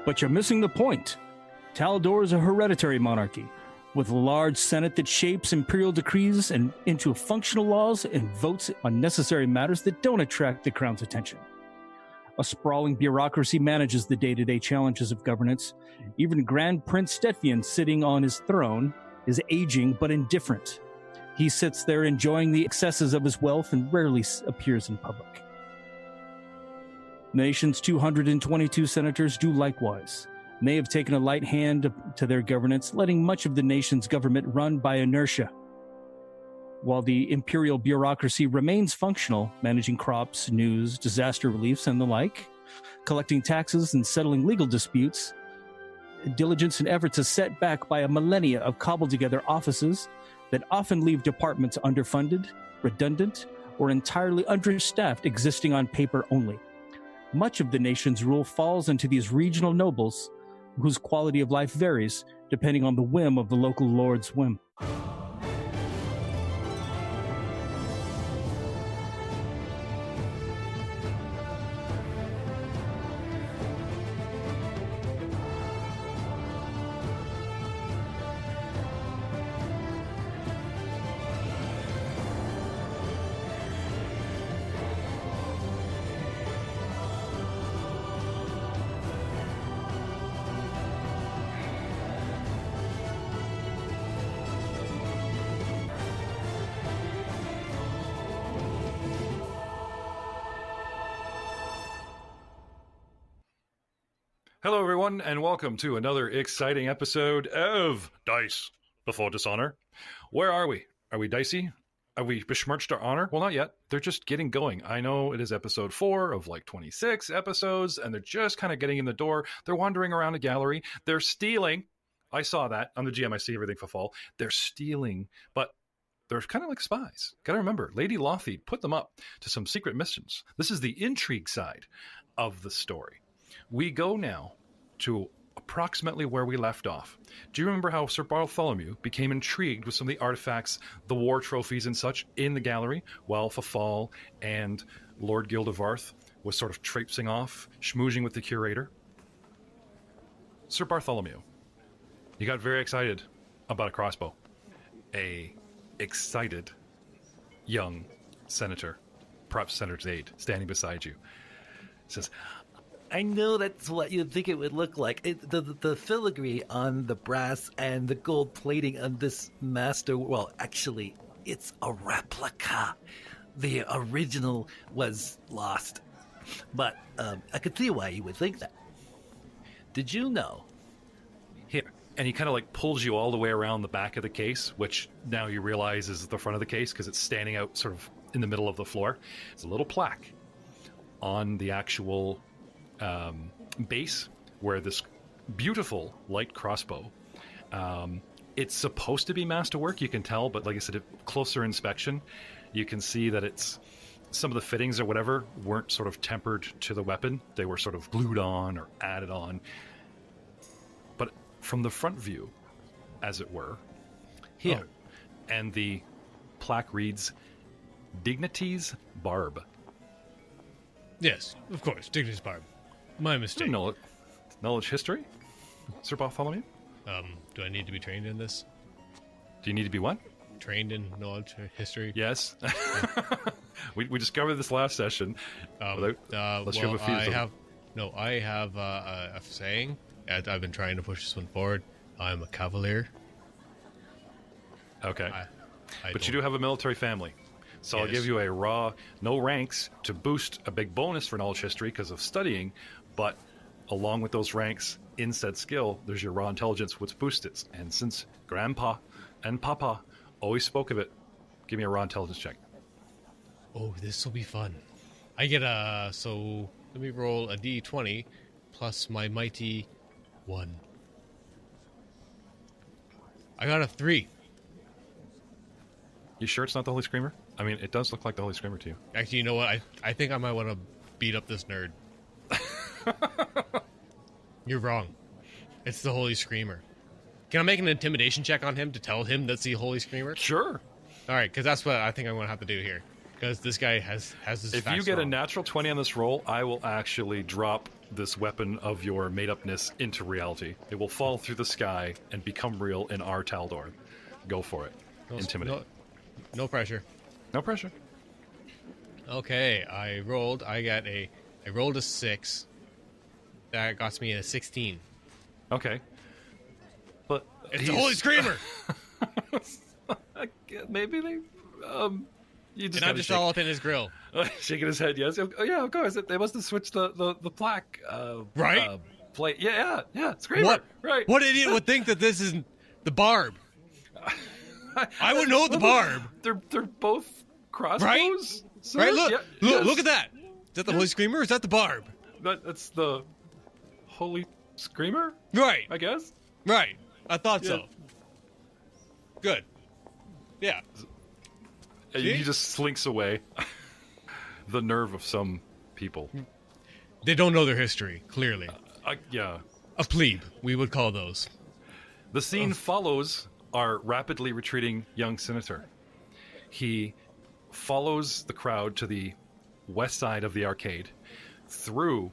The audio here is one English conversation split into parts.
But you're missing the point. Taldor is a hereditary monarchy, with a large senate that shapes imperial decrees and into functional laws and votes on necessary matters that don't attract the crown's attention. A sprawling bureaucracy manages the day-to-day challenges of governance. Even Grand Prince Stetvian, sitting on his throne, is aging but indifferent. He sits there enjoying the excesses of his wealth and rarely appears in public. The nation's 222 senators do likewise. They have taken a light hand to their governance, letting much of the nation's government run by inertia. While the imperial bureaucracy remains functional, managing crops, news, disaster reliefs, and the like, collecting taxes and settling legal disputes, diligence and efforts are set back by a millennia of cobbled-together offices that often leave departments underfunded, redundant, or entirely understaffed, existing on paper only. Much of the nation's rule falls into these regional nobles, whose quality of life varies depending on the whim of the local lord's whim. Hello, everyone, and welcome to another exciting episode of Dice Before Dishonor. Where are we? Are we dicey? Are we besmirched our honor? Well, not yet. They're just getting going. I know it is episode 4 of like 26 episodes, and they're just kind of getting in the door. They're wandering around a gallery. They're stealing. I saw that. I'm the GM. I see everything for fall. They're stealing, but they're kind of like spies. Got to remember, Lady Lothide put them up to some secret missions. This is the intrigue side of the story. We go now to approximately where we left off. Do you remember how Sir Bartholomew became intrigued with some of the artifacts, the war trophies and such in the gallery, while Fafal and Lord Gildevarth was sort of traipsing off, schmoozing with the curator? Sir Bartholomew, you got very excited about a crossbow. A excited young senator, perhaps senator's aide, standing beside you, says, I know that's what you'd think it would look like. The filigree on the brass and the gold plating on this master... Well, actually, it's a replica. The original was lost. But I could see why you would think that. Did you know? Here. And he kind of like pulls you all the way around the back of the case, which now you realize is the front of the case because it's standing out sort of in the middle of the floor. It's a little plaque on the actual... base where this beautiful light crossbow, it's supposed to be masterwork, you can tell, but like I said, at closer inspection, you can see that it's some of the fittings or whatever weren't sort of tempered to the weapon. They were sort of glued on or added on. But from the front view, as it were, here, and the plaque reads, Dignity's Barb. Yes, of course, Dignity's Barb. My mistake. Knowledge history? Sir Bartholomew? Do I need to be trained in this? Do you need to be what? Trained in knowledge history? Yes. we discovered this last session. Unless you have a few. I have a saying. I've been trying to push this one forward. I'm a Cavalier. Okay. But you do have a military family. So yes. I'll give you a raw, no ranks, to boost a big bonus for knowledge history because of studying, but along with those ranks in said skill, there's your raw intelligence, which boosts it. And since Grandpa and Papa always spoke of it, give me a raw intelligence check. Oh, this will be fun. I get so let me roll a d20 plus my mighty 1. I got a 3. You sure it's not the Holy Screamer? I mean, it does look like the Holy Screamer to you. Actually, you know what? I think I might want to beat up this nerd. You're wrong. It's the Holy Screamer. Can I make an intimidation check on him to tell him that's the Holy Screamer? Sure. All right, because that's what I think I'm going to have to do here. because this guy has this. If you get a natural 20 on this roll, I will actually drop this weapon of your made-upness into reality. It will fall through the sky and become real in our Taldor. Go for it. Intimidate. No pressure. No pressure. Okay, I rolled a 6. That got me a 16. Okay. But it's a Holy Screamer! Maybe they... you just and I'm just all up in his grill. Shaking his head, yes. Oh, yeah, of course. They must have switched the plaque. Right? Plate. Yeah. Screamer. What? Right. What idiot would think that this is the barb? I would know the barb. They're both crossbows. Right? Sir? Right? Look, Yeah, look at that. Is that the Holy Screamer or is that the barb? That's the Holy Screamer? Right. I guess. Right. I thought so. Good. Yeah. And he just slinks away. The nerve of some people. They don't know their history, clearly. Yeah. A plebe, we would call those. The scene follows our rapidly retreating young senator. He follows the crowd to the west side of the arcade through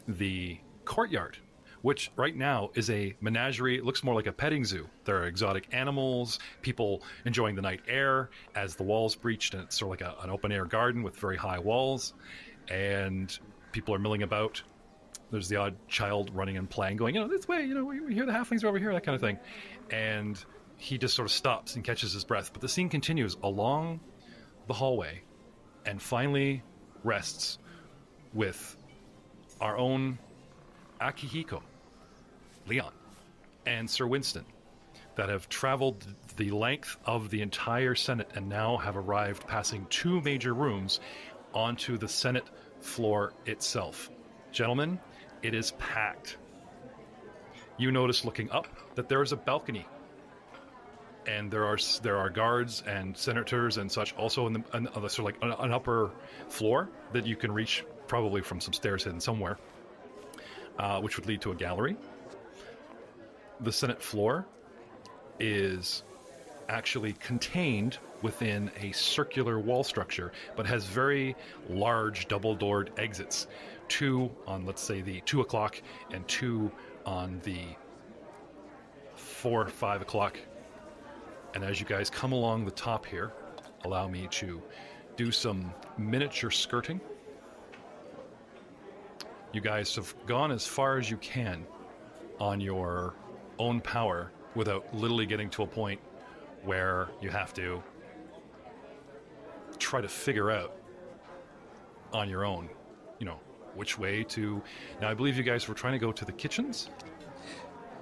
the courtyard, which right now is a menagerie. It looks more like a petting zoo. There are exotic animals, people enjoying the night air as the walls breached, and it's sort of like an open-air garden with very high walls, and people are milling about. There's the odd child running and playing, going, this way, we hear the halflings are over here, that kind of thing. And he just sort of stops and catches his breath. But the scene continues along the hallway and finally rests with our own Akihiko, Leon, and Sir Winston that have traveled the length of the entire Senate and now have arrived, passing 2 major rooms onto the Senate floor itself. Gentlemen, it is packed. You notice looking up that there is a balcony, and there are guards and senators and such also in the sort of like an upper floor that you can reach probably from some stairs hidden somewhere, which would lead to a gallery. The Senate floor is actually contained within a circular wall structure, but has very large double-doored exits. 2 on, let's say, the 2 o'clock and 2 on the 4, 5 o'clock. And as you guys come along the top here, allow me to do some miniature skirting. You guys have gone as far as you can on your own power without literally getting to a point where you have to try to figure out on your own, which way to... Now, I believe you guys were trying to go to the kitchens,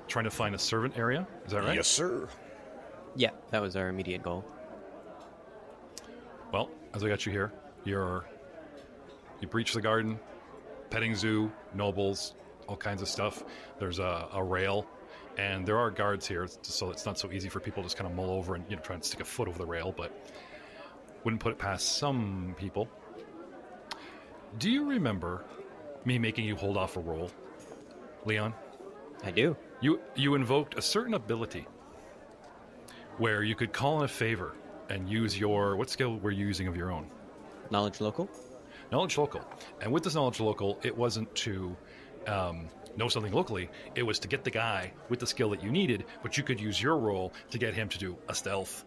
trying to find a servant area. Is that right? Yes, sir. Yeah, that was our immediate goal. Well, as I got you here, you breach the garden, petting zoo, nobles, all kinds of stuff. There's a rail, and there are guards here, so it's not so easy for people to just kind of mull over and try and stick a foot over the rail, but wouldn't put it past some people. Do you remember me making you hold off a roll, Leon? I do. You invoked a certain ability where you could call in a favor and use your... What skill were you using of your own? Knowledge local? Knowledge local. And with this knowledge local, it wasn't to know something locally. It was to get the guy with the skill that you needed, but you could use your roll to get him to do a stealth.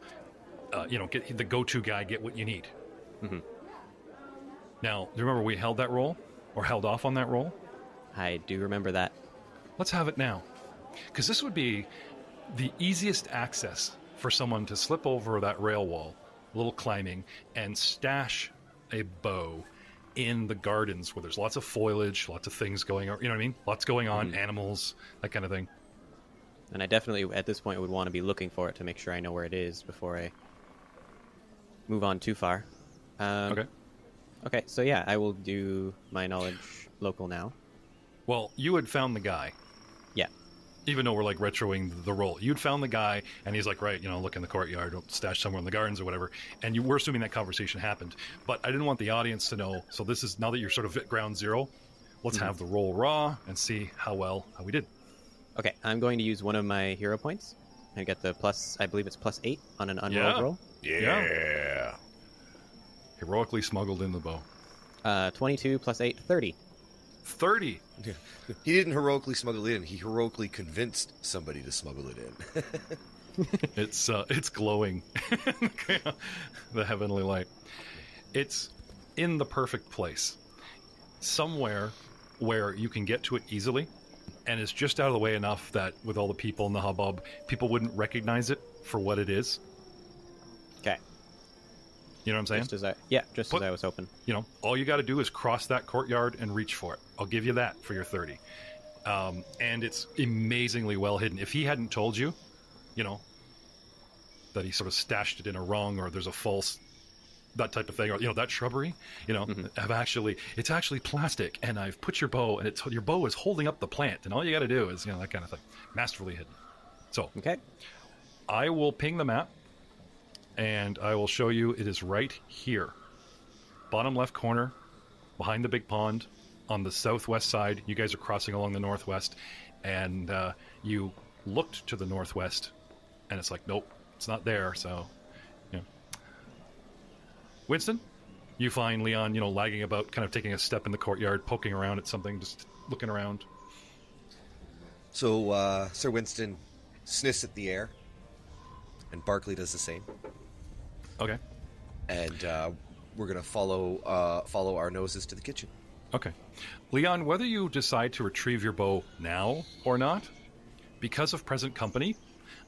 Get the go-to guy, get what you need. Mm-hmm. Now, do you remember we held that roll? Or held off on that roll? I do remember that. Let's have it now. Because this would be the easiest access for someone to slip over that rail wall, a little climbing, and stash a bow in the gardens where there's lots of foliage, lots of things going on, you know what I mean? Lots going on, animals, that kind of thing. And I definitely, at this point, would want to be looking for it to make sure I know where it is before I move on too far. Okay. Okay, so yeah, I will do my knowledge local now. Well, you had found the guy. Yeah. Even though we're like retroing the role. You'd found the guy, and he's like, right, look in the courtyard, stash somewhere in the gardens or whatever. And you were assuming that conversation happened. But I didn't want the audience to know. So this is, now that you're sort of at ground zero, let's have the roll raw and see how we did. Okay, I'm going to use one of my hero points. I get the plus, I believe it's +8 on an unrolled roll. Yeah. Heroically smuggled in the bow. 22 plus 8, 30. 30. He didn't heroically smuggle it in. He heroically convinced somebody to smuggle it in. It's glowing. The heavenly light. It's in the perfect place. Somewhere where you can get to it easily, and it's just out of the way enough that with all the people in the hubbub, people wouldn't recognize it for what it is. Okay. You know what I'm saying? Just as I was hoping. You know, all you got to do is cross that courtyard and reach for it. I'll give you that for your 30. And it's amazingly well hidden. If he hadn't told you, you know, that he sort of stashed it in a rung or there's a false, that type of thing, or, you know, that shrubbery, you know, it's actually plastic, and I've put your bow, and your bow is holding up the plant, and all you got to do is, you know, that kind of thing. Masterfully hidden. So, okay. I will ping the map, and I will show you it is right here. Bottom left corner, behind the big pond, on the southwest side. You guys are crossing along the northwest, and you looked to the northwest, and it's like, nope, it's not there, so, you know. Winston, you find Leon, you know, lagging about, kind of taking a step in the courtyard, poking around at something, just looking around. So, Sir Winston sniffs at the air, and Barclay does the same. Okay. And we're going to follow our noses to the kitchen. Okay. Leon, whether you decide to retrieve your bow now or not, because of present company,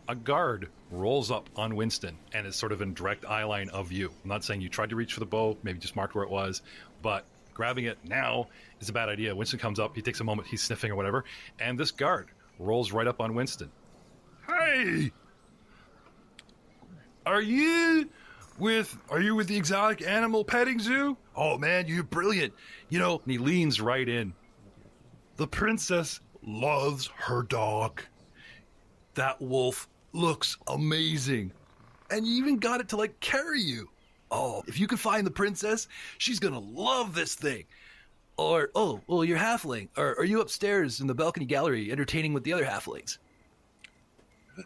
a guard rolls up on Winston and is sort of in direct eye line of you. I'm not saying you tried to reach for the bow, maybe just marked where it was, but grabbing it now is a bad idea. Winston comes up, he takes a moment, he's sniffing or whatever, and this guard rolls right up on Winston. Hey! Are you with the exotic animal petting zoo? Oh man, you're brilliant. You know, and he leans right in. The princess loves her dog. That wolf looks amazing. And you even got it to, like, carry you. Oh, if you can find the princess, she's gonna love this thing. Or, oh, well, you're halfling. Or are you upstairs in the balcony gallery entertaining with the other halflings?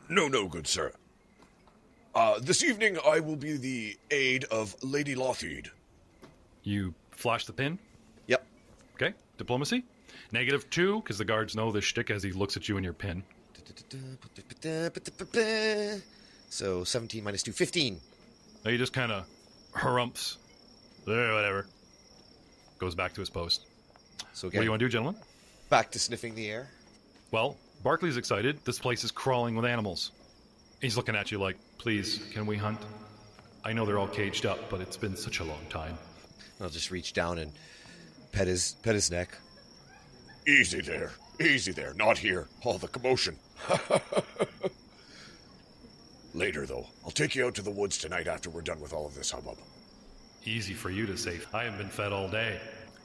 No, good sir. This evening I will be the aide of Lady Lothide. You flash the pin? Yep. Okay, diplomacy. -2, because the guards know this shtick as he looks at you in your pin. So 17 minus 2, 15. Now he just kind of harumphs. Whatever. Goes back to his post. So What do you want to do, gentlemen? Back to sniffing the air. Well, Barclay's excited. This place is crawling with animals. He's looking at you like, please, can we hunt? I know they're all caged up, but it's been such a long time. I'll just reach down and pet his neck. Easy there, not here. All the commotion. Later, though. I'll take you out to the woods tonight after we're done with all of this hubbub. Easy for you to say. I haven't been fed all day.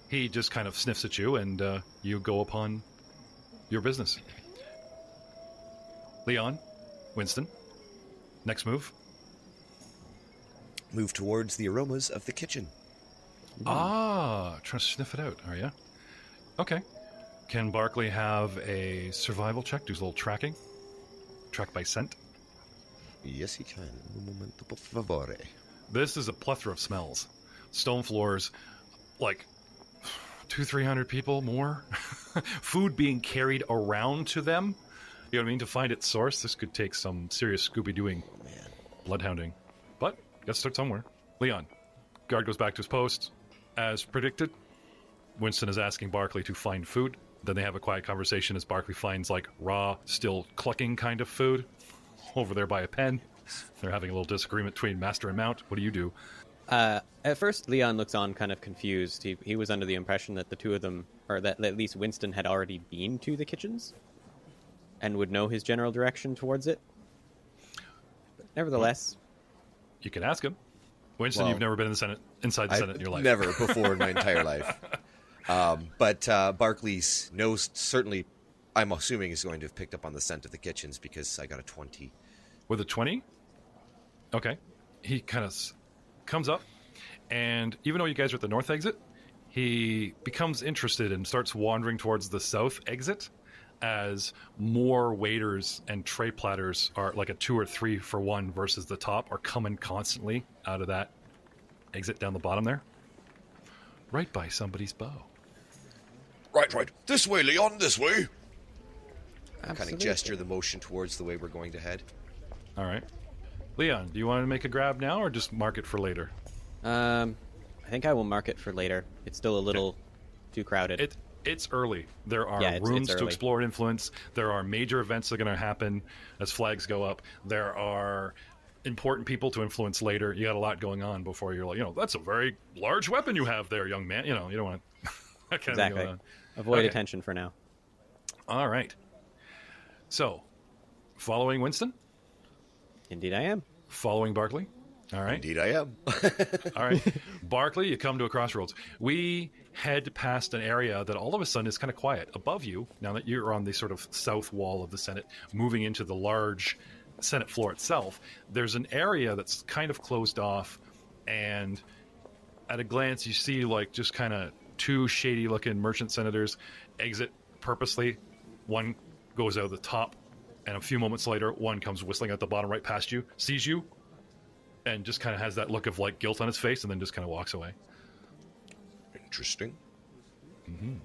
He just kind of sniffs at you, and you go upon your business. Leon, Winston, next move. Move towards the aromas of the kitchen. Ah, trying to sniff it out, are you? Okay. Can Barclay have a survival check? Do a little tracking? Track by scent? Yes, he can. Un momento, por favore. This is a plethora of smells. Stone floors, like 200-300 people more. Food being carried around to them. You know what I mean? To find its source, this could take some serious Scooby-Dooing. Oh, man. Bloodhounding. But, gotta start somewhere. Leon. Guard goes back to his post. As predicted, Winston is asking Barclay to find food. Then they have a quiet conversation as Barclay finds, like, raw, still clucking kind of food over there by a pen. They're having a little disagreement between master and mount. What do you do? At first, Leon looks on kind of confused. He was under the impression that the two of them, or that at least Winston had already been to the kitchens and would know his general direction towards it. But nevertheless... You can ask him. Winston, Well, you've never been in the Senate, inside the Senate in your life. Never before in my entire life. But Barclay's knows certainly, I'm assuming, is going to have picked up on the scent of the kitchens because I got a 20. With a 20? Okay. He kind of comes up, and even though you guys are at the north exit, he becomes interested and starts wandering towards the south exit as more waiters and tray platters are like a 2 or 3 for 1 versus the top are coming constantly out of that exit down the bottom there. Right by somebody's bow. Right. This way, Leon, this way. Kind of gesture the motion towards the way we're going to head. All right. Leon, do you want to make a grab now or just mark it for later? I think I will mark it for later. It's still a little too crowded. It's early. There are Yeah, rooms it's to early. explore and influence. There are major events that are going to happen as flags go up. There are important people to influence later. You got a lot going on before you're like, that's a very large weapon you have there, young man. You don't want that kind of Exactly. going on. Avoid Okay. attention for now. All right. So, following Winston, Indeed, I am. following Barkley. All right. Indeed, I am. All right. Barkley, you come to a crossroads. We head past an area that all of a sudden is kind of quiet. Above you, now that you're on the sort of south wall of the Senate, moving into the large Senate floor itself, there's an area that's kind of closed off, and at a glance, you see like just kind of two shady-looking merchant senators exit purposely. One goes out the top, and a few moments later, one comes whistling at the bottom right past you, sees you, and just kind of has that look of like guilt on his face, and then just kind of walks away. Interesting. Can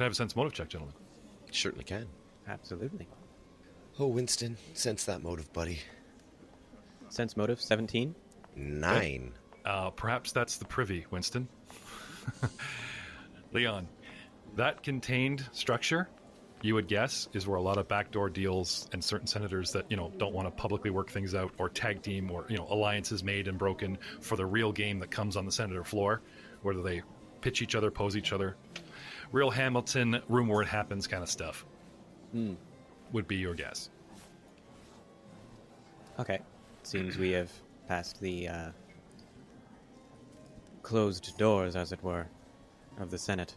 I have a sense motive check, gentlemen? Certainly can. Absolutely. Oh, Winston, sense that motive, buddy. Sense motive, 17. 9. Perhaps that's the privy, Winston. Leon, that contained structure, you would guess, is where a lot of backdoor deals and certain senators that, don't want to publicly work things out or tag team or, alliances made and broken for the real game that comes on the senator floor, whether they pitch each other, pose each other. Real Hamilton, room where it happens kind of stuff. Would be your guess. Okay. Seems we have passed the closed doors, as it were, of the Senate.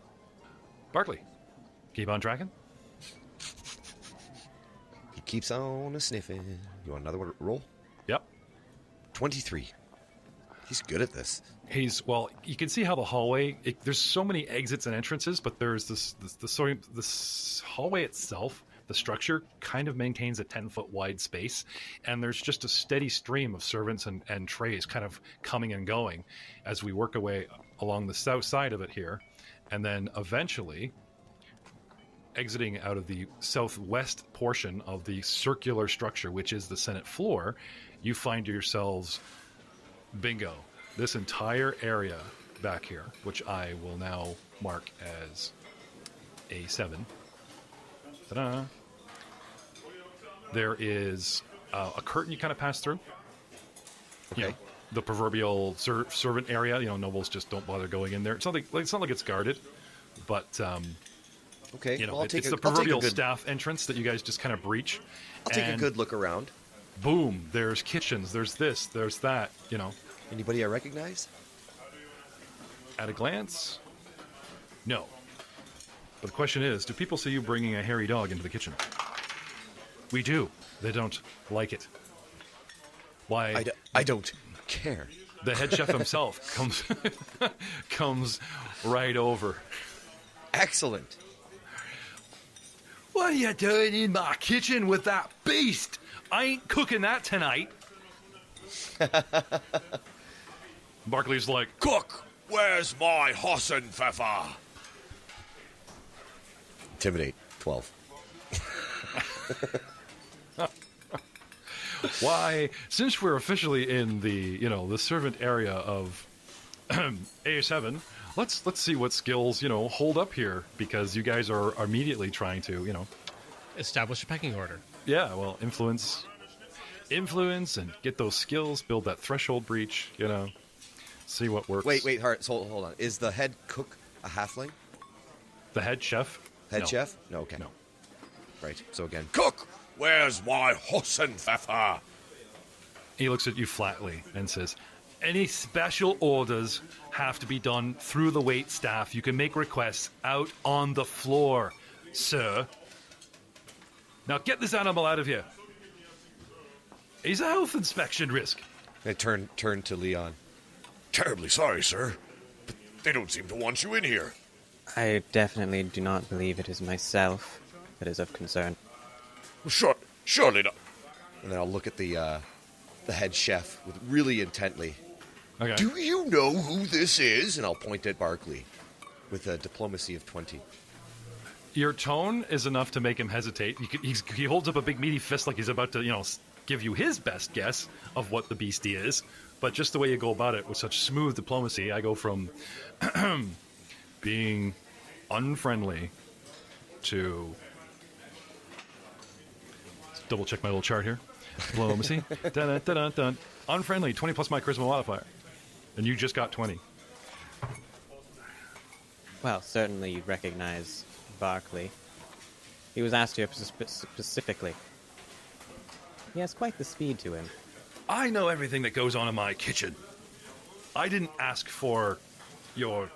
Barkley, keep on tracking. He keeps on sniffing. You want another roll? Yep. 23. He's good at this. You can see how the hallway, there's so many exits and entrances, but there's this hallway itself, the structure kind of maintains a 10-foot wide space, and there's just a steady stream of servants and trays kind of coming and going as we work away along the south side of it here, and then eventually exiting out of the southwest portion of the circular structure, which is the Senate floor, you find yourselves, bingo, this entire area back here, which I will now mark as a 7. Ta-da. There is a curtain you kind of pass through. Okay. The proverbial servant area. Nobles just don't bother going in there. It's not like it's guarded, but Okay. Well, it's the proverbial staff entrance that you guys just kind of breach. I'll take a good look around. Boom! There's kitchens. There's this. There's that. Anybody I recognize? At a glance, no. But the question is, do people see you bringing a hairy dog into the kitchen? We do. They don't like it. Why? I don't care. The head chef himself comes right over. Excellent. What are you doing in my kitchen with that beast? I ain't cooking that tonight. Barkley's like, Cook, where's my Hossenpfeffer? Intimidate. 12. why, since we're officially in the, the servant area of A7, let's see what skills, hold up here, because you guys are immediately trying to, Establish a pecking order. yeah, well, influence and get those skills, build that threshold breach, see what works. Wait, hold on. Is the head cook a halfling? The head chef? Head No. chef? No, okay. No. Right, so again. Cook, where's my Hossenpfeffer? He looks at you flatly and says, any special orders have to be done through the wait staff. You can make requests out on the floor, sir. Now get this animal out of here. He's a health inspection risk. I turn to Leon. Terribly sorry, sir, but they don't seem to want you in here. I definitely do not believe it is myself that is of concern. Well, surely not. And then I'll look at the head chef really intently. Okay. Do you know who this is? And I'll point at Barkley with a diplomacy of 20. Your tone is enough to make him hesitate. He holds up a big meaty fist like he's about to, give you his best guess of what the beastie is. But just the way you go about it with such smooth diplomacy, I go from being unfriendly to... Let's double check my little chart here. Diplomacy. Dun, dun, dun, dun. Unfriendly, 20 plus my charisma modifier. And you just got 20. Well, certainly you recognize Barkley. He was asked here specifically. He has quite the speed to him. I know everything that goes on in my kitchen. I didn't ask for your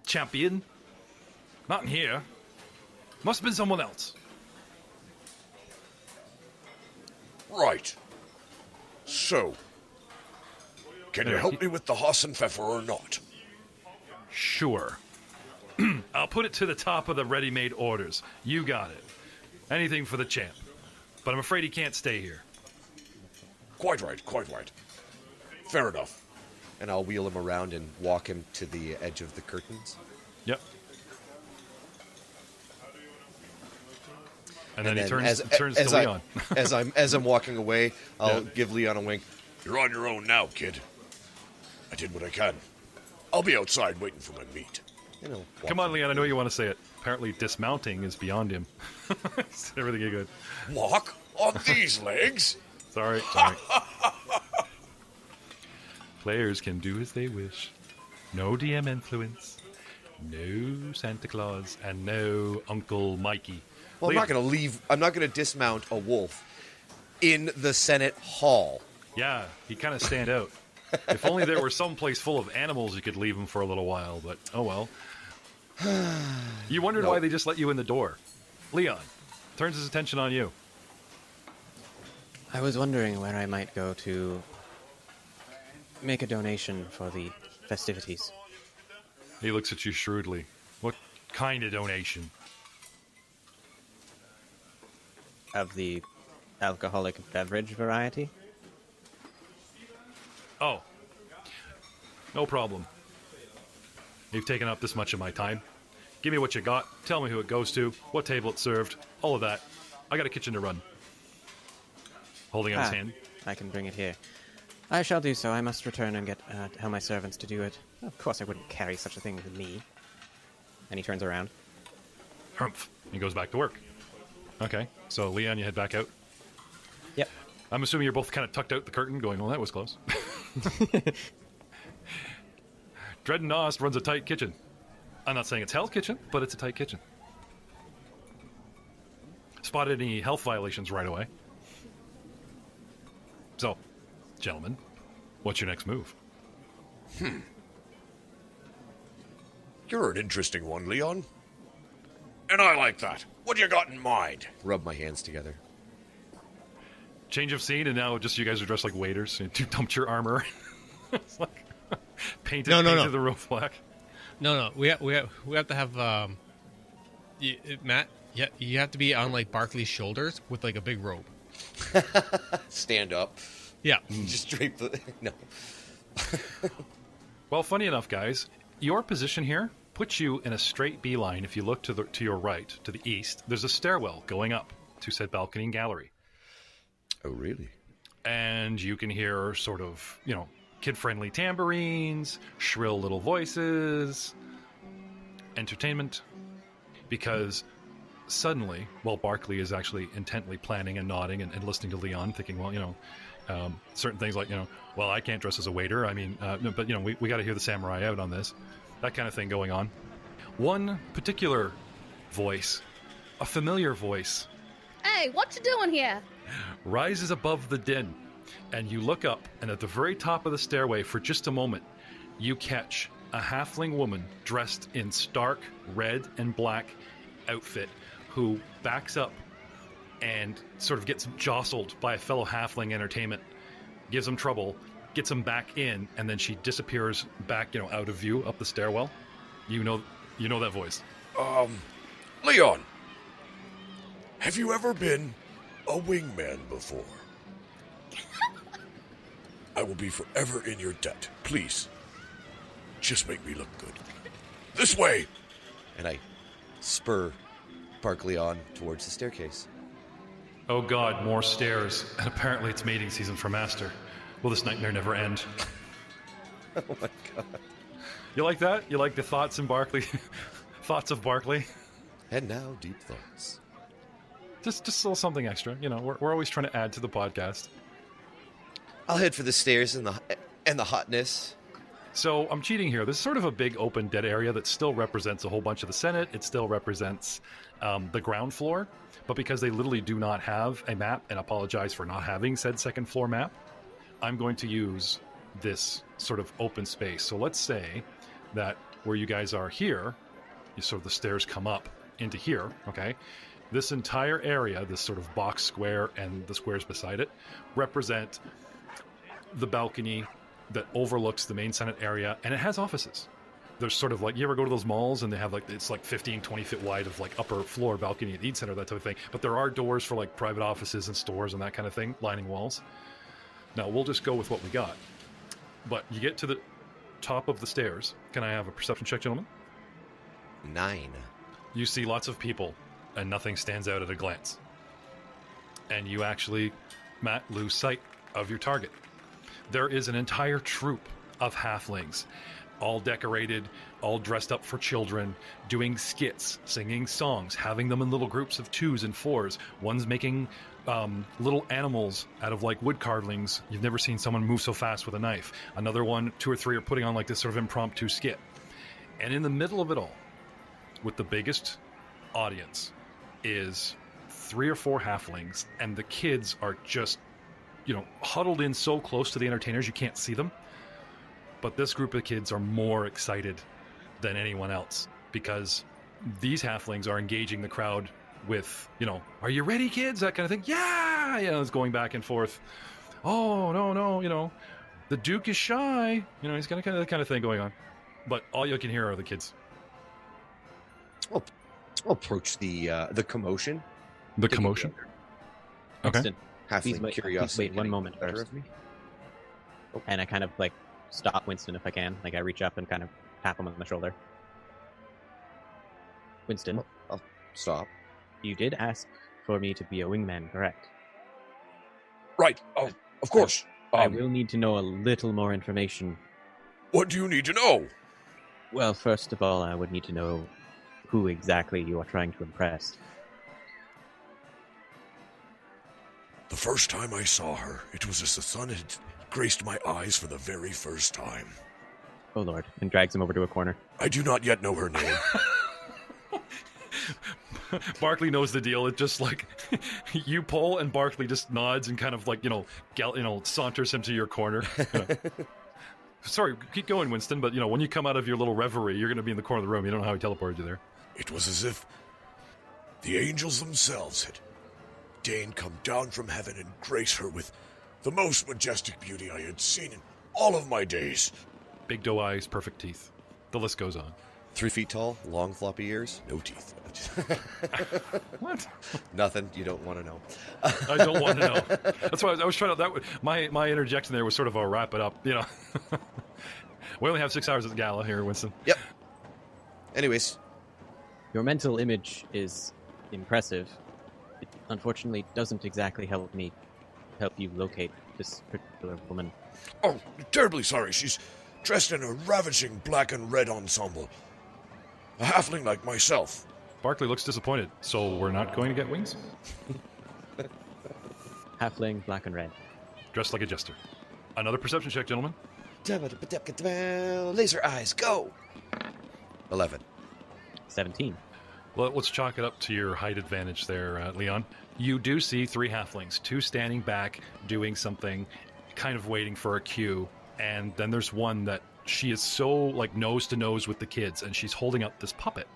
champion. Not in here. Must have been someone else. Right. So, can you help me with the Hassenpfeffer or not? Sure. I'll put it to the top of the ready-made orders. You got it. Anything for the champ. But I'm afraid he can't stay here. Quite right, quite right. Fair enough. And I'll wheel him around and walk him to the edge of the curtains. Yep. And then he turns to Leon. as I'm walking away, I'll give Leon a wink. You're on your own now, kid. I did what I can. I'll be outside waiting for my meat. Come on, Leon, I know you want to say it. Apparently dismounting is beyond him. Everything you good. Walk on these legs? Sorry. Players can do as they wish. No DM influence. No Santa Claus. And no Uncle Mikey. Well, I'm not going to dismount a wolf in the Senate Hall. Yeah, he kind of stand out. If only there were some place full of animals you could leave him for a little while, but oh well. You wondered why they just let you in the door. Leon turns his attention on you. I was wondering where I might go to make a donation for the festivities. He looks at you shrewdly. What kind of donation? Of the alcoholic beverage variety? Oh. No problem. You've taken up this much of my time. Give me what you got. Tell me who it goes to, what table it's served, all of that. I got a kitchen to run. Holding out his hand. I can bring it here. I shall do so. I must return and tell my servants to do it. Of course I wouldn't carry such a thing with me. And he turns around. Humph. He goes back to work. Okay, so Leon, you head back out? Yep. I'm assuming you're both kind of tucked out the curtain going, well, that was close. Dread and Nost runs a tight kitchen. I'm not saying it's Hell's Kitchen, but it's a tight kitchen. Spotted any health violations right away. So, gentlemen, what's your next move? You're an interesting one, Leon. And I like that. What you got in mind? Rub my hands together. Change of scene, and now just you guys are dressed like waiters. You dumped your armor. It's like painted the roof black. No. We have to have Matt. Yeah, you have to be on like Barkley's shoulders with like a big rope. Stand up. Yeah. Just drape the... No. Well, funny enough, guys, your position here puts you in a straight beeline. If you look to your right, to the east, there's a stairwell going up to said balcony and gallery. Oh, really? And you can hear sort of, kid-friendly tambourines, shrill little voices, entertainment. Because suddenly, while Barkley is actually intently planning and nodding and listening to Leon, thinking, well, certain things like, well, I can't dress as a waiter. I mean, but, we got to hear the samurai out on this. That kind of thing going on. One particular voice, a familiar voice. Hey, what you doing here? Rises above the din, and you look up, and at the very top of the stairway, for just a moment, you catch a halfling woman dressed in stark red and black outfit who backs up and sort of gets jostled by a fellow halfling entertainment, gives him trouble, gets him back in, and then she disappears back, out of view up the stairwell. You know that voice. Leon, have you ever been a wingman before? I will be forever in your debt. Please, just make me look good. This way! And I spur Barkley on towards the staircase. Oh god, more stairs. And apparently it's mating season for Master. Will this nightmare never end? Oh my god. You like that? You like the thoughts in Barkley? Thoughts of Barkley? And now, deep thoughts. Just a little something extra. You know, we're always trying to add to the podcast. I'll head for the stairs and the hotness. So I'm cheating here. This is sort of a big open dead area that still represents a whole bunch of the Senate. It still represents the ground floor. But because they literally do not have a map, and apologize for not having said second floor map, I'm going to use this sort of open space. So let's say that where you guys are here, sort of the stairs come up into here, okay? This entire area, this sort of box square and the squares beside it, represent the balcony that overlooks the main Senate area, and it has offices. There's sort of like, you ever go to those malls and they have like, it's like 15, 20 feet wide of like upper floor balcony at each center, that type of thing. But there are doors for like private offices and stores and that kind of thing, lining walls. Now we'll just go with what we got. But you get to the top of the stairs. Can I have a perception check, gentlemen? 9. You see lots of people and nothing stands out at a glance. And you actually, Matt, lose sight of your target. There is an entire troop of halflings, all decorated, all dressed up for children, doing skits, singing songs, having them in little groups of 2s and 4s. One's making little animals out of like wood carvings. You've never seen someone move so fast with a knife. Another one, 2 or 3 are putting on like this sort of impromptu skit. And in the middle of it all, with the biggest audience, is 3 or 4 halflings, and the kids are just, huddled in so close to the entertainers you can't see them. But this group of kids are more excited than anyone else because these halflings are engaging the crowd with, are you ready, kids? That kind of thing. Yeah! It's going back and forth. Oh, no, the Duke is shy. He's got that kind of thing going on. But all you can hear are the kids. I'll approach the commotion. The commotion? Okay. Winston, please Halfling wait, curiosity. wait one moment better first. of me? And I kind of like stop Winston if I can. Like I reach up and kind of tap him on the shoulder. Winston, I'll stop. you did ask for me to be a wingman, correct? Right, of course. I will need to know a little more information. What do you need to know? Well, first of all, I would need to know who exactly you are trying to impress. The first time I saw her, it was as the sun had graced my eyes for the very first time. Oh, Lord. And drags him over to a corner. I do not yet know her name. Barkley knows the deal. It's just like you pull and Barkley just nods and kind of like, saunters him to your corner. Sorry, keep going, Winston, but when you come out of your little reverie, you're going to be in the corner of the room. You don't know how he teleported you there. It was as if the angels themselves had deigned come down from heaven and grace her with the most majestic beauty I had seen in all of my days. Big doe eyes, perfect teeth. The list goes on. 3 feet tall, long floppy ears, no teeth. What? Nothing you don't want to know. I don't want to know. That's why I was trying to. My interjection there was sort of a wrap it up. We only have 6 hours at the gala here, Winston. Yep. Anyways, Your mental image is impressive. It unfortunately doesn't exactly help you locate this particular woman. Oh, terribly sorry. She's dressed in a ravishing black and red ensemble. A halfling like myself. Barkley looks disappointed. So we're not going to get wings? Halfling, black and red. Dressed like a jester. Another perception check, gentlemen. laser eyes, go! 11. 17. Well, let's chalk it up to your height advantage there, Leon. You do see 3 halflings, 2 standing back, doing something, kind of waiting for a cue. And then there's one that she is so like nose to nose with the kids, and she's holding up this puppet.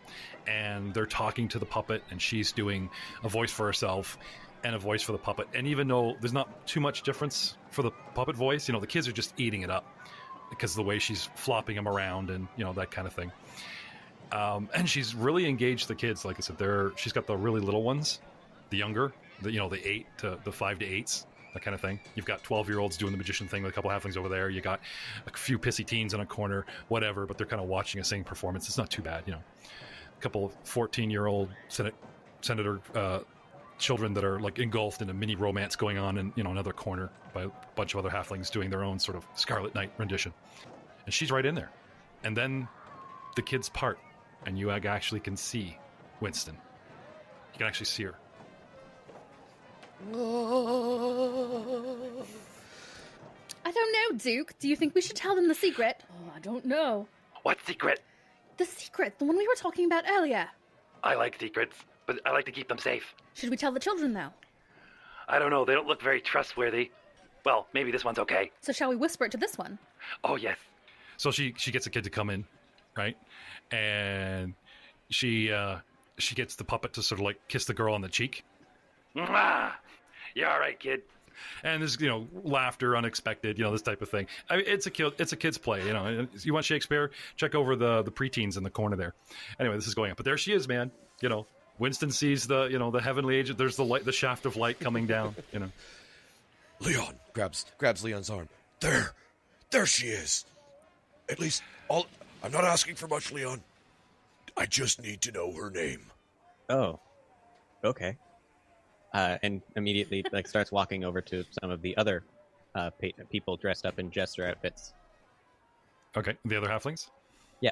And they're talking to the puppet, and she's doing a voice for herself and a voice for the puppet. And even though there's not too much difference for the puppet voice, the kids are just eating it up because of the way she's flopping them around and, that kind of thing. And she's really engaged the kids. Like I said, she's got the really little ones, the younger, the 5 to 8s, that kind of thing. You've got 12-year-olds doing the magician thing with a couple halflings over there. You got a few pissy teens in a corner, whatever, but they're kind of watching a singing performance. It's not too bad, you know. A couple of 14-year-old senator children that are like engulfed in a mini romance going on in, you know, another corner by a bunch of other halflings doing their own sort of Scarlet Knight rendition. And she's right in there. And then the kids part, and you actually can see Winston. You can actually see her. I don't know, Duke. Do you think we should tell them the secret? Oh, I don't know. What secret? The secret, the one we were talking about earlier. I like secrets, but I like to keep them safe. Should we tell the children, though? I don't know, they don't look very trustworthy. Well, maybe this one's okay. So shall we whisper it to this one? Oh, yes. So she gets a kid to come in, right? And she gets the puppet to sort of like kiss the girl on the cheek. Mwah! You're all right, kid. And there's, you know, laughter, unexpected, you know, this type of thing. I mean, it's a kid's play, you know. You want Shakespeare? Check over the preteens in the corner there. Anyway, this is going up, but there she is, man. You know, Winston sees the heavenly agent. There's the light, the shaft of light coming down. You know, Leon grabs Leon's arm. There she is. At least, I'm not asking for much, Leon. I just need to know her name. Oh, okay. And immediately starts walking over to some of the other people dressed up in jester outfits. okay. The other halflings. Yeah,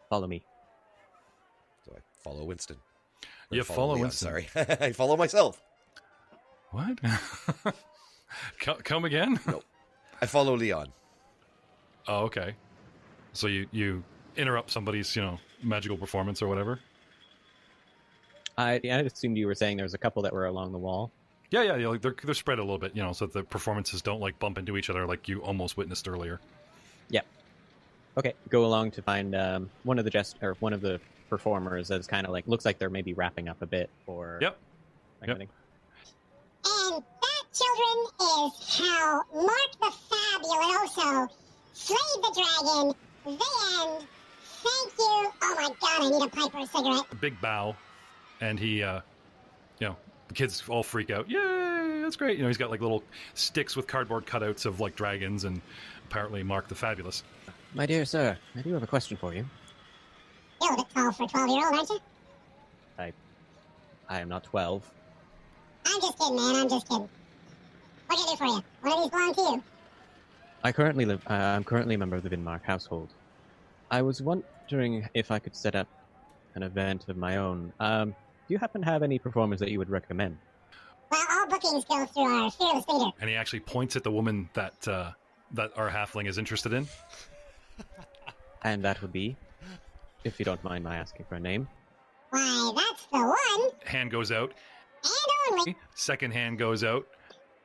follow me. So I follow Winston. You follow Leon, Winston. Sorry, I follow myself. What? Come again? Nope. I follow Leon. Oh, okay. So you interrupt somebody's, you know, magical performance or whatever. I assumed you were saying there was a couple that were along the wall. Yeah, like they're spread a little bit, you know, so that the performances don't like bump into each other like you almost witnessed earlier. Yeah. Okay, go along to find one of the performers that's kind of like looks like they're maybe wrapping up a bit or Yep. that kind of thing. And that, children, is how Mark the Fabuloso slayed the dragon. The end. Thank you. Oh my god, I need a pipe or a cigarette. A big bow, and he, you know, the kids all freak out. Yay, that's great. You know, he's got like little sticks with cardboard cutouts of like dragons and apparently Mark the Fabulous. My dear sir, I do have a question for you. You're a bit tall for a 12-year-old, aren't you? I am not 12. I'm just kidding, man. I'm just kidding. What can I do for you? One of these belong to you. I'm currently a member of the Vinmark household. I was wondering if I could set up an event of my own. Do you happen to have any performers that you would recommend? Well, all bookings go through our fearless leader. And he actually points at the woman that our halfling is interested in. And that would be, if you don't mind my asking for a name. Why, that's the one. Hand goes out. And only. Second hand goes out.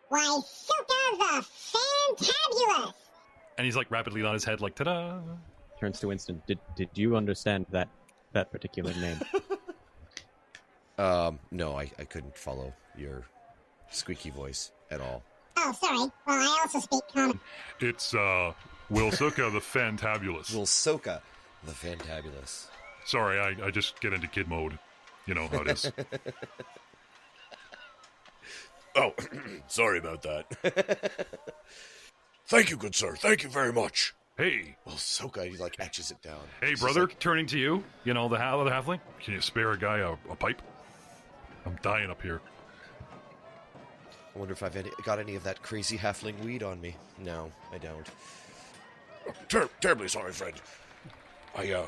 Why, Silka the Fantabulous. And he's like rapidly on his head, like, ta-da. Turns to Winston. Did you understand that particular name? No, I couldn't follow your squeaky voice at all. Oh, sorry. Well, I also speak common. It's Wilsuka the Fantabulous. Wilsoka the Fantabulous. Sorry, I just get into kid mode. You know how it is. Oh, sorry about that. Thank you, good sir. Thank you very much. Hey, Wilsoka, he like etches it down. hey, He's brother. like, turning to you, you know, the other halfling. Can you spare a guy a pipe? I'm dying up here. I wonder if I've got any of that crazy halfling weed on me. No, I don't. Terribly sorry, friend. I'm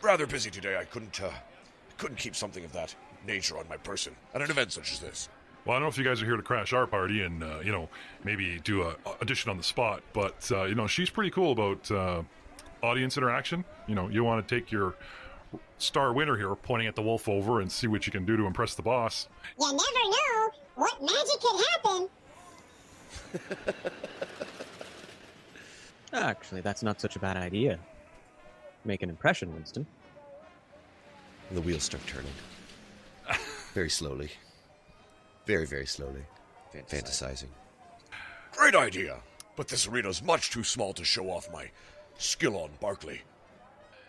rather busy today. I couldn't keep something of that nature on my person at an event such as this. Well, I don't know if you guys are here to crash our party and, you know, maybe do a audition on the spot, but, you know, she's pretty cool about audience interaction. You know, you want to take your star winner here, pointing at the wolf over, and see what you can do to impress the boss. You never know what magic could happen. Actually, that's not such a bad idea. Make an impression, Winston. And the wheels start turning. Very slowly. Very, very slowly. Fantasizing. Great idea. But this arena's much too small to show off my skill on Barkley.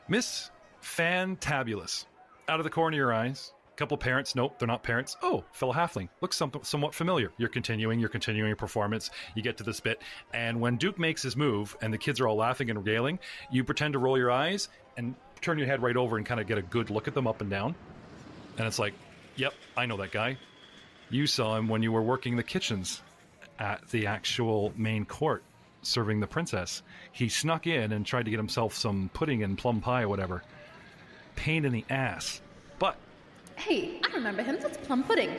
Miss Fantabulous. Out of the corner of your eyes, Couple parents, nope, they're not parents. Oh, fellow halfling, looks somewhat familiar. You're continuing your performance. You get to this bit, and when Duke makes his move and the kids are all laughing and regaling, you pretend to roll your eyes and turn your head right over and kind of get a good look at them up and down. And it's like, yep, I know that guy. You saw him when you were working the kitchens at the actual main court, serving the princess. He snuck in and tried to get himself some pudding and plum pie or whatever. Pain in the ass. But Hey, I remember him. That's plum pudding.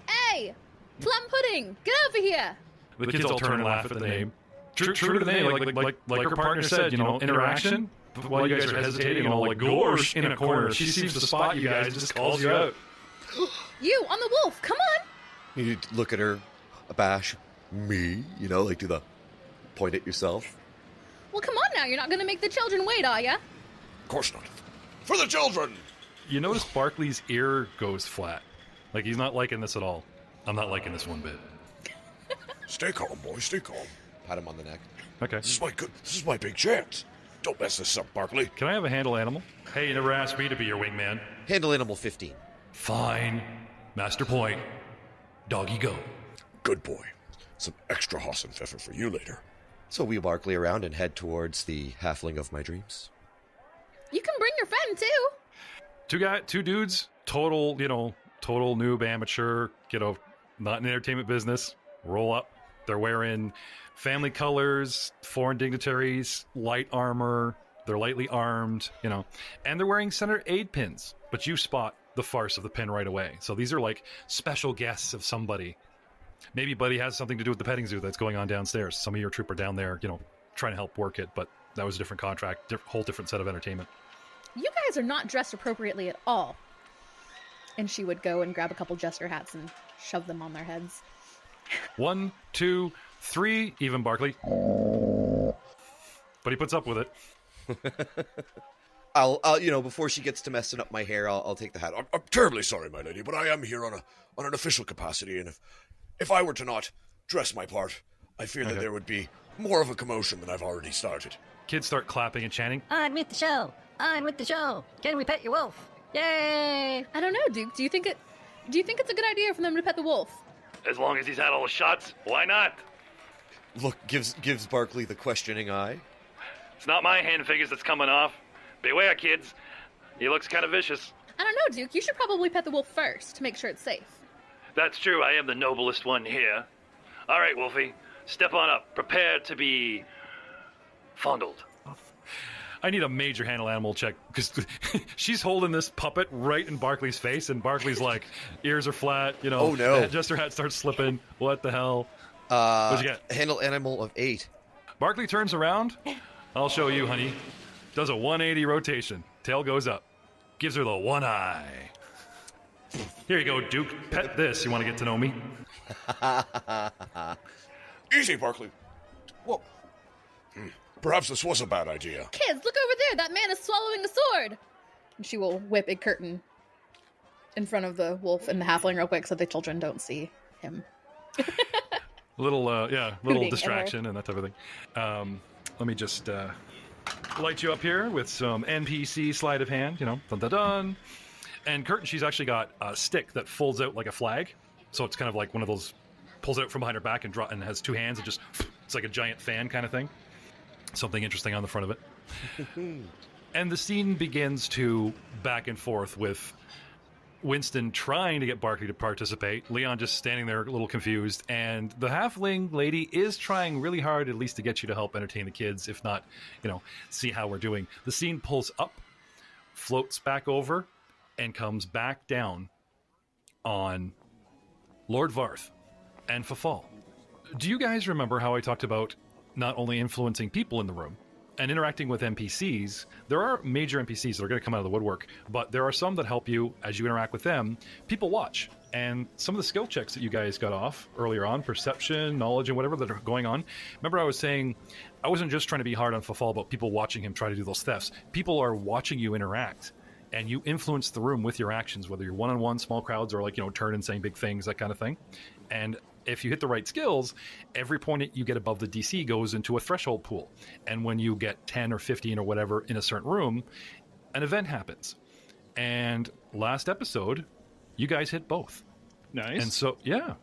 Hey, plum pudding, get over here. the kids all turn and laugh at the name. True to the name, like her partner said, interaction. While you guys are hesitating and all like, gosh, in a corner, she seems to spot you guys and just calls you out. You on the wolf, come on. You look at her, abash. Me? Like do the point at yourself. Well, come on now. You're not going to make the children wait, are ya? Of course not. For the children! You notice Barkley's ear goes flat. Like, he's not liking this at all. I'm not liking this one bit. Stay calm, boy, stay calm. Pat him on the neck. Okay. This is my big chance. Don't mess this up, Barkley. Can I have a handle animal? Hey, you never asked me to be your wingman. Handle animal 15. Fine. Master point. Doggy go. Good boy. Some extra hoss and pfeffer for you later. So we Barkley around and head towards the halfling of my dreams. You can bring your friend, too. Two dudes, total noob, amateur, not in the entertainment business, roll up. They're wearing family colors, foreign dignitaries, light armor, they're lightly armed, and they're wearing Senator Aid pins, but you spot the farce of the pin right away. So these are like special guests of somebody. Maybe Buddy has something to do with the petting zoo that's going on downstairs. Some of your troop are down there, trying to help work it, but that was a different contract, whole different set of entertainment. You guys are not dressed appropriately at all. And she would go and grab a couple jester hats and shove them on their heads. 1, 2, 3, even Barkley. But he puts up with it. I'll before she gets to messing up my hair, I'll take the hat. I'm terribly sorry, my lady, but I am here on an official capacity, and if I were to not dress my part, I fear that there would be more of a commotion than I've already started. Kids start clapping and chanting. On with the show! On with the show! Can we pet your wolf? Yay! I don't know, Duke. Do you think it's a good idea for them to pet the wolf? As long as he's had all the shots, why not? Look, gives Barkley the questioning eye. It's not my hand figures that's coming off. Beware, kids. He looks kind of vicious. I don't know, Duke. You should probably pet the wolf first to make sure it's safe. That's true. I am the noblest one here. All right, Wolfie. Step on up. Prepare to be fondled. I need a major handle animal check because she's holding this puppet right in Barkley's face, and Barkley's like, ears are flat, Oh no! Just her hat starts slipping. What the hell? What'd you get? Handle animal of 8. Barkley turns around. I'll show you, honey. Does a 180 rotation. Tail goes up. Gives her the one eye. Here you go, Duke. Pet this. You want to get to know me? Easy, Barkley. Well, perhaps this was a bad idea. Kids, look over there. That man is swallowing a sword. And she will whip a curtain in front of the wolf and the halfling real quick so the children don't see him. Little Hooting distraction and that type of thing. Let me just light you up here with some NPC sleight of hand, dun dun dun. And Curtin, she's actually got a stick that folds out like a flag. So it's kind of like one of those, pulls out from behind her back and has two hands and just, it's like a giant fan kind of thing. Something interesting on the front of it. And the scene begins to back and forth with Winston trying to get Barkley to participate, Leon just standing there a little confused, and the halfling lady is trying really hard at least to get you to help entertain the kids, if not, see how we're doing. The scene pulls up, floats back over, and comes back down on Lord Varth and Fafal. Do you guys remember how I talked about not only influencing people in the room and interacting with NPCs? There are major NPCs that are going to come out of the woodwork, but there are some that help you as you interact with them. People watch, and some of the skill checks that you guys got off earlier on, perception, knowledge, and whatever that are going on. Remember I was saying I wasn't just trying to be hard on Fafal about people watching him try to do those thefts. People are watching you interact, and you influence the room with your actions, whether you're one-on-one, small crowds, or turn and saying big things, that kind of thing. And if you hit the right skills, every point you get above the DC goes into a threshold pool. And when you get 10 or 15 or whatever in a certain room, an event happens. And last episode, You guys hit both. Nice. And so, yeah.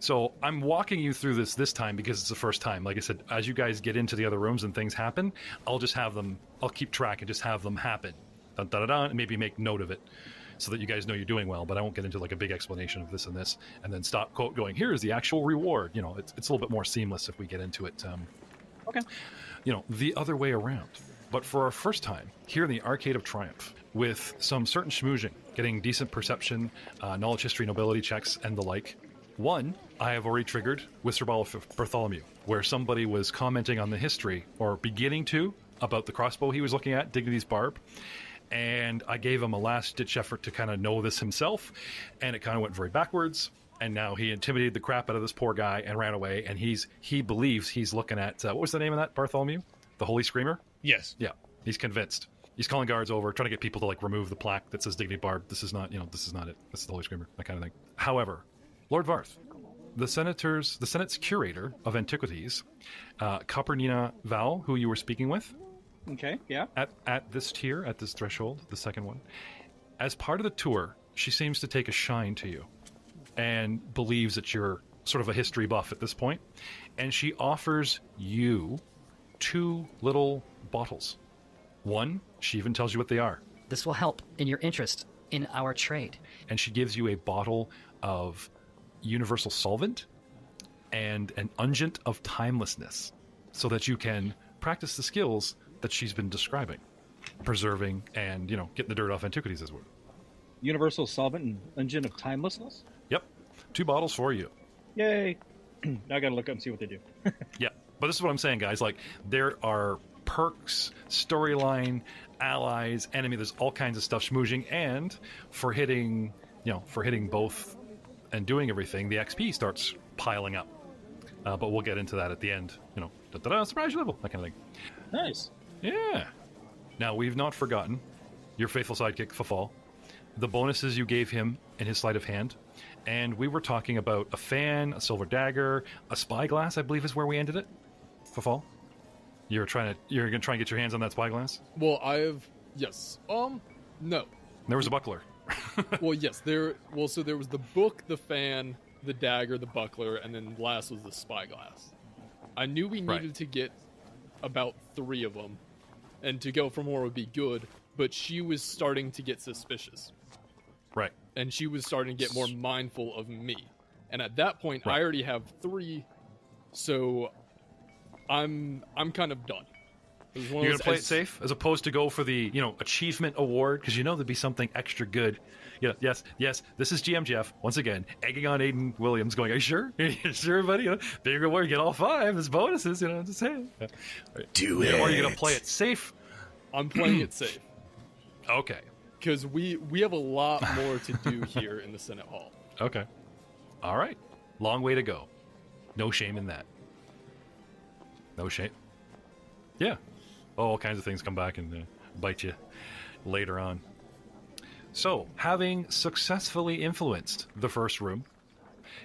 So I'm walking you through this time because it's the first time. Like I said, as you guys get into the other rooms and things happen, I'll keep track and just have them happen. Dun, dun, dun, dun, and maybe make note of it so that you guys know you're doing well, but I won't get into like a big explanation of this and this and then stop quote going, here's the actual reward. You know, it's a little bit more seamless if we get into it. Okay. You know, the other way around. But for our first time here in the Arcade of Triumph, with some certain schmoozing, getting decent perception, knowledge, history, nobility checks, and the like. One, I have already triggered with Sir Bartholomew, where somebody was commenting on the history, or beginning to, about the crossbow he was looking at, Dignity's Barb. And I gave him a last-ditch effort to kind of know this himself, and it kind of went very backwards. And now he intimidated the crap out of this poor guy and ran away, and he believes he's looking at, what was the name of that, Bartholomew? The Holy Screamer? Yes. Yeah, he's convinced. He's calling guards over, trying to get people to like remove the plaque that says Dignity Barb. This is not, this is not it. This is the Holy Screamer, that kind of thing. However, Lord Varth, the Senate's curator of antiquities, Copernina Val, who you were speaking with. Okay, yeah. At this tier, at this threshold, the second one, as part of the tour, she seems to take a shine to you and believes that you're sort of a history buff at this point. And she offers you 2 little bottles. One, she even tells you what they are. This will help in your interest in our trade. And she gives you a bottle of universal solvent and an unguent of timelessness so that you can practice the skills that she's been describing, preserving and, getting the dirt off antiquities as well. Universal solvent and unguent of timelessness? Yep. 2 bottles for you. Yay. Now I gotta look up and see what they do. Yeah. But this is what I'm saying, guys. Like, there are perks, storyline, allies, enemy. There's all kinds of stuff schmoozing, and for hitting both and doing everything, the XP starts piling up. But we'll get into that at the end. Surprise level, that kind of thing. Nice. Yeah. Now, we've not forgotten your faithful sidekick, Fafal, the bonuses you gave him in his sleight of hand, and we were talking about a fan, a silver dagger, a spyglass, I believe is where we ended it. Fafal? You're gonna try and get your hands on that spyglass? Well, yes. No. There was a buckler. Well, yes. So there was the book, the fan, the dagger, the buckler, and then last was the spyglass. I knew we needed to get about 3 of them, and to go for more would be good, but she was starting to get suspicious. Right. And she was starting to get more mindful of me. And at that point, I already have 3, so I'm kind of done. You're going to play it safe as opposed to go for the, achievement award, because there'd be something extra good. Yeah, yes, this is GM Jeff, once again, egging on Aiden Williams, going, are you sure? Are you sure, buddy? Big reward, you get all 5 as bonuses, just saying. Do it. Or are you going to play it safe? I'm playing it safe. Okay. Because we have a lot more to do here in the Senate Hall. Okay. All right. Long way to go. No shame in that. No shame. Yeah. All kinds of things come back and bite you later on. So, having successfully influenced the first room,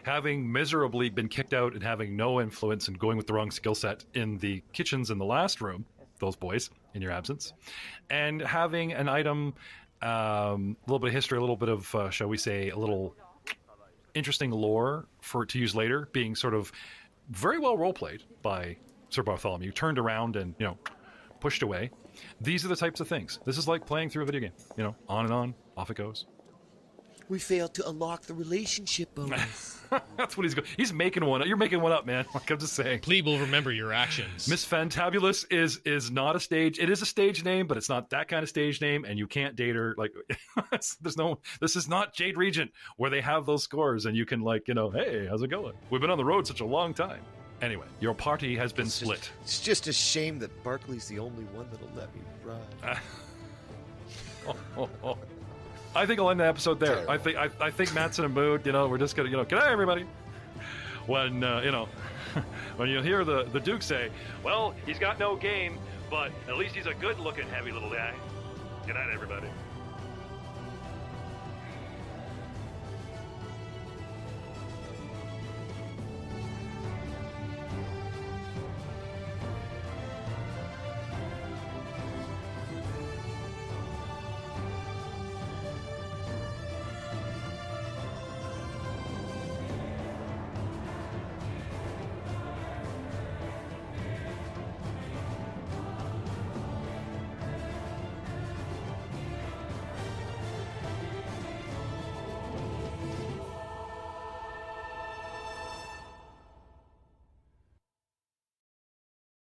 having miserably been kicked out and having no influence and going with the wrong skill set in the kitchens in the last room, those boys, in your absence, and having an item, a little bit of history, a little bit of, shall we say, a little interesting lore to use later, being sort of very well role-played by Sir Bartholomew, turned around and, pushed away. These are the types of things. This is like playing through a video game. On and on, off it goes. We failed to unlock the relationship bonus. That's what he's making one up. You're making one up, man. Like I'm just saying. Plebe will remember your actions. Miss Fantabulous is not a stage. It is a stage name, but it's not that kind of stage name, and you can't date her. Like, this is not Jade Regent where they have those scores and you can hey, how's it going? We've been on the road such a long time. Anyway, your party has been split. It's just a shame that Barkley's the only one that'll let me ride. I think I'll end the episode there. Terrible. I think Matt's in a mood. We're just gonna good night, everybody. When when you hear the Duke say, "Well, he's got no game, but at least he's a good-looking, heavy little guy." Good night, everybody.